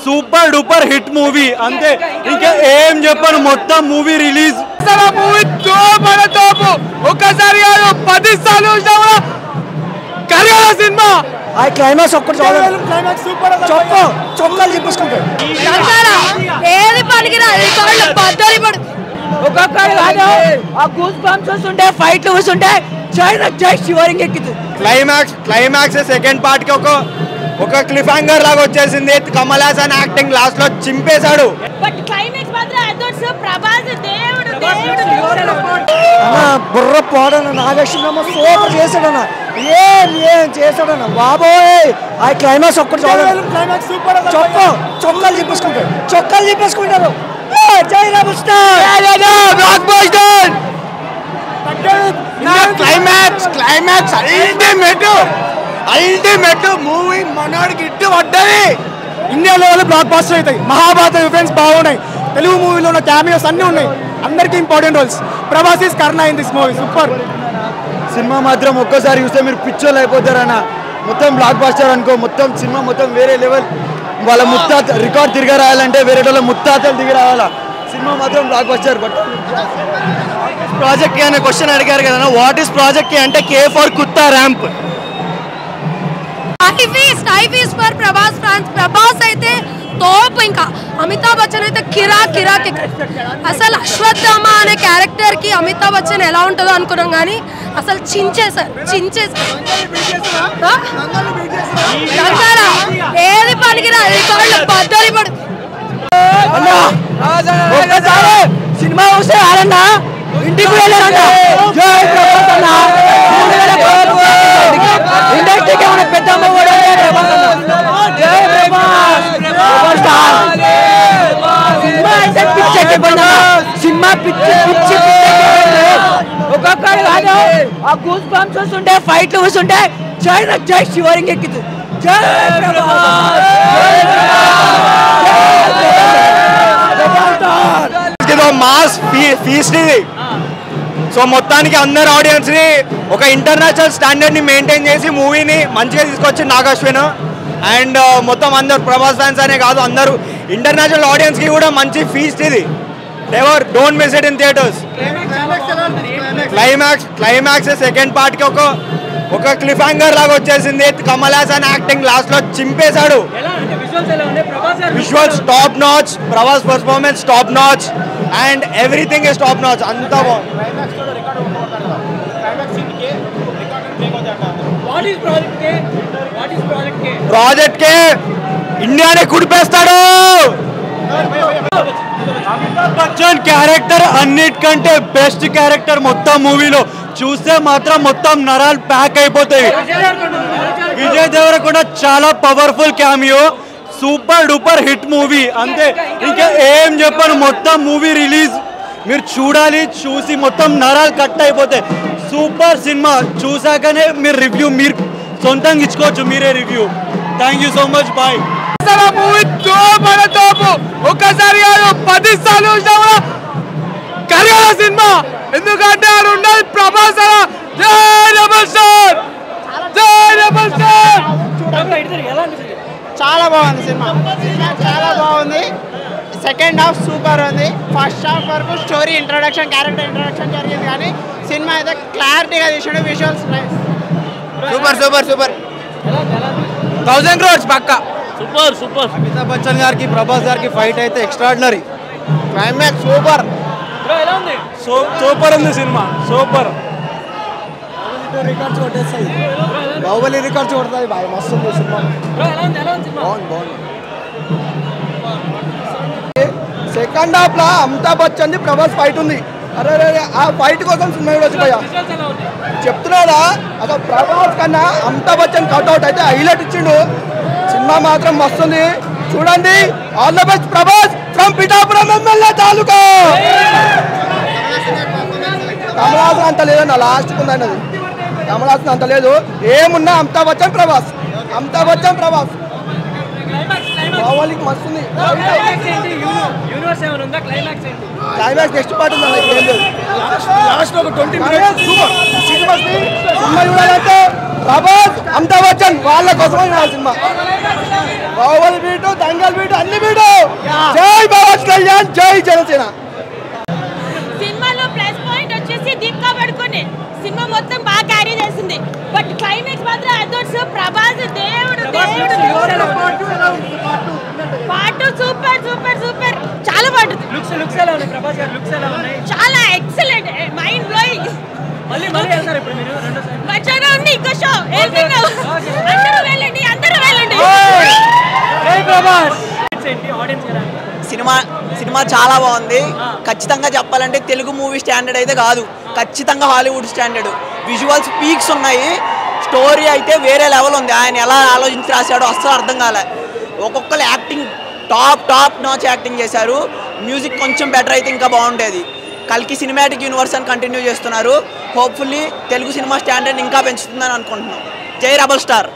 Super duper hit movie అంతే, ఇంకా ఏం చెప్పను. మొత్తం మూవీ రిలీజ్ మూవీ తోపు ఒక్కసారి 10 సార్లు సినిమా. ఆ క్లైమాక్స్ ఒక్కటి చొక్కాలు చెప్పేసుకుంటాడు. ఏది పనికిరాదు, బద్దలు పడు. ఒక్కొక్కడు కాదు, ఆ గూస్ బంప్స్ వస్తుంటే ఫైట్లు వస్తుంటే జై శివరింగ్ ఎక్కింది. క్లైమాక్స్ సెకండ్ పార్ట్ కి ఒక క్లిఫ్ హ్యాంగర్ లాగా వచ్చేసింది. కమల్ హాసన్ యాక్టింగ్ లాస్ట్ లో చింపేశాడు. బుర్ర పోడన్న నాగేశ్వరమ్మ సూపర్ చేశాడన్న, ఏం చేశాడన్న బాబోయ్. ఆ క్లైమాక్స్ ఒక్కటి చొక్కాలు చెప్పేసుకుంటారు. జై rebel star. Climax ultimate movie మనోడికి ఇట్టు పడ్డది. ఇండియా లెవెల్ బ్లాక్ బాస్టర్ అవుతాయి. మహాభారత రిఫరెన్స్ బాగున్నాయి. తెలుగు మూవీలో ఉన్న క్యామియోస్ అన్నీ ఉన్నాయి, అందరికీ important roles. Prabhas is Karna in this movie. Super సినిమా మాత్రం ఒక్కసారి చూస్తే మీరు పిచ్చోళ్ళు అయిపోతారన్న. మొత్తం బ్లాక్ బాస్టర్ అనుకో, మొత్తం సినిమా మొత్తం వేరే లెవెల్. వాళ్ళ ముత్తాత రికార్డ్ తిరిగి రాయాలంటే వేరే వాళ్ళ ముత్తాతలు దిగి రావాలా. సినిమా మాత్రం బ్లాక్ బాస్టర్. బట్ ప్రాజెక్ట్ అనే క్వశ్చన్ అడిగారు కదా, వాట్ ఈస్ ప్రాజెక్ట్ అంటే కే ఫర్ కుత్తా ర్యాంప్. ప్రభాస్ అయితే తోపు. ఇంకా అమితాబ్ బచ్చన్ అయితే కిరాక్. అసలు అశ్వత్థామ అనే క్యారెక్టర్ కి అమితాబ్ బచ్చన్ ఎలా ఉంటుందో అనుకున్నాం, కానీ అసలు చించేశారు. ఏది పనికిరాదు, బద్దలు పడు. సినిమా వస్తే ఆడన్నా ఇంటికి వెళ్ళారంట. ఇండస్ట్రీకి ఏమైనా పెద్ద సినిమా పిచ్చి ఒక్కొక్కడు కాదు, ఆ గూస్ బంప్స్ వస్తుంటే ఫైట్లు వస్తుంటే జై శివరింగ్ ఎక్కింది. మాస్ ఫీస్ట్ ఇది. సో మొత్తానికి అందరు ఆడియన్స్ ని ఒక ఇంటర్నేషనల్ స్టాండర్డ్ ని మెయింటైన్ చేసి మూవీని మంచిగా తీసుకొచ్చి నాగశ్విన్ అండ్ మొత్తం అందరు ప్రభాస్ ఫ్యాన్స్ అనే కాదు, అందరూ ఇంటర్నేషనల్ ఆడియన్స్ కి కూడా మంచి ఫీస్ట్ ఇది. Don't miss it in theatres. Climax second part కి ఒక క్లిఫ్ హ్యాంగర్ లాగా వచ్చేసింది. కమల్ హాసన్ యాక్టింగ్ లాస్ట్ లో చింపేశాడు. Visuals top notch, Prabhas performance top notch and everything is top notch. అంతా బాగుంది. ప్రాజెక్ట్ కే ఇండియానే కుడిపేస్తాడు. అమితాబ్ బచ్చన్ క్యారెక్టర్ అన్నిటికంటే బెస్ట్ క్యారెక్టర్ మొత్తం మూవీలో. చూస్తే మాత్రం మొత్తం నరాలు ప్యాక్ అయిపోతాయి. విజయ్ దేవరకొండ చాలా powerful cameo. Super duper hit movie అంతే, ఇంకా ఏం చెప్పను. మొత్తం మూవీ రిలీజ్ మీరు చూడాలి, చూసి మొత్తం నరాలు కట్ అయిపోతాయి. Super cinema. చూసాకనే మీరు రివ్యూ మీరు సొంతంగా ఇచ్చుకోవచ్చు, మీరే review. Thank you so much. Bye. Movie తోపు ఒక్కసారి 10 సార్లు సినిమా. ఎందుకంటే ఆడు ఉండాలి ప్రభాస్. చాలా బాగుంది సినిమా, చాలా బాగుంది. సెకండ్ హాఫ్ సూపర్ ఉంది. ఫస్ట్ హాఫ్ వరకు స్టోరీ ఇంట్రొడక్షన్, క్యారెక్టర్ ఇంట్రొడక్షన్ జరిగింది, కానీ సినిమా అయితే క్లారిటీగా తీసాడు. Visuals super. 1000 crores పక్కా. సూపర్. అమితాబ్ బచ్చన్ గారికి ప్రభాస్ గారికి ఫైట్ అయితే ఎక్స్ట్రాడినరీ. క్లైమాక్స్ సూపర్ ఉంది సినిమా. సూపర్. రికార్డ్స్ కొట్టేస్తాయి, బాహుబలి రికార్డ్స్ కొడతాయి. బాగా మస్తు ఉంది సినిమా. బాగుంది. సెకండ్ హాఫ్ లా అమితాబ్ బచ్చన్ ప్రభాస్ ఫైట్ ఉంది. అరే ఆ ఫైట్ కోసం సినిమా వచ్చిపోయా చెప్తున్నాడా. అసలు ప్రభాస్ కన్నా అమితాబ్ బచ్చన్ కట్అవుట్ అయితే హైలైట్ ఇచ్చిండు. సినిమా మాత్రం మస్తుంది, చూడండి. All the best Prabhas from Pithapuram MLA తాలూకా. కమల్ హాసన్ అంత లేదన్న, లాస్ట్ ఉందండి అది. కమల్ హాసన్ అంత లేదు, ఏమున్నా అమితాబ్ బచ్చన్ ప్రభాస్. బాహుబలికి మస్తుంది. క్లైమాక్స్ నెక్స్ట్ పార్ట్ ఉందన్న, ఏం లేదు. లాస్ట్ ఒక 20 minutes సినిమా చూడాలంటే ప్రభాస్ అమితాబ్ బచ్చన్ వాళ్ళ కోసమే సినిమా. బాహుబలి బీటు, దంగల్ బీటు అన్ని సేన. సినిమాలో ప్లస్ పాయింట్ వచ్చేసి దీపికా పడుకొని సినిమా మొత్తం బాగా క్యారీ చేసింది. బట్ క్లైమాక్స్ మాత్రం అదొచ్చు ప్రభాస్ దేవుడు పార్ట్ సూపర్ సూపర్ సూపర్ చాలా బాగుంటుంది. చాలా ఎక్సలెంట్ మైండ్ బ్లోయింగ్. మధ్యాహ్నం ఉంది ఇంకో షో వెళ్తున్నావు. అందరూ వెళ్ళండి. సినిమా చాలా బాగుంది. ఖచ్చితంగా చెప్పాలంటే తెలుగు మూవీ స్టాండర్డ్ అయితే కాదు, ఖచ్చితంగా హాలీవుడ్ స్టాండర్డ్. విజువల్స్ పీక్స్ ఉన్నాయి. స్టోరీ అయితే వేరే లెవెల్ ఉంది. ఆయన ఎలా ఆలోచించి రాశాడో అస్సలు అర్థం కాలే. ఒక్కొక్కరు యాక్టింగ్ టాప్ నాచ్ యాక్టింగ్ చేశారు. మ్యూజిక్ కొంచెం బెటర్ అయితే ఇంకా బాగుండేది. కల్కి సినిమాటిక్ యూనివర్స్ అని కంటిన్యూ చేస్తున్నారు. హోప్ఫుల్లీ తెలుగు సినిమా స్టాండర్డ్ ఇంకా పెంచుతుందని అనుకుంటున్నాం. జై రెబల్ స్టార్.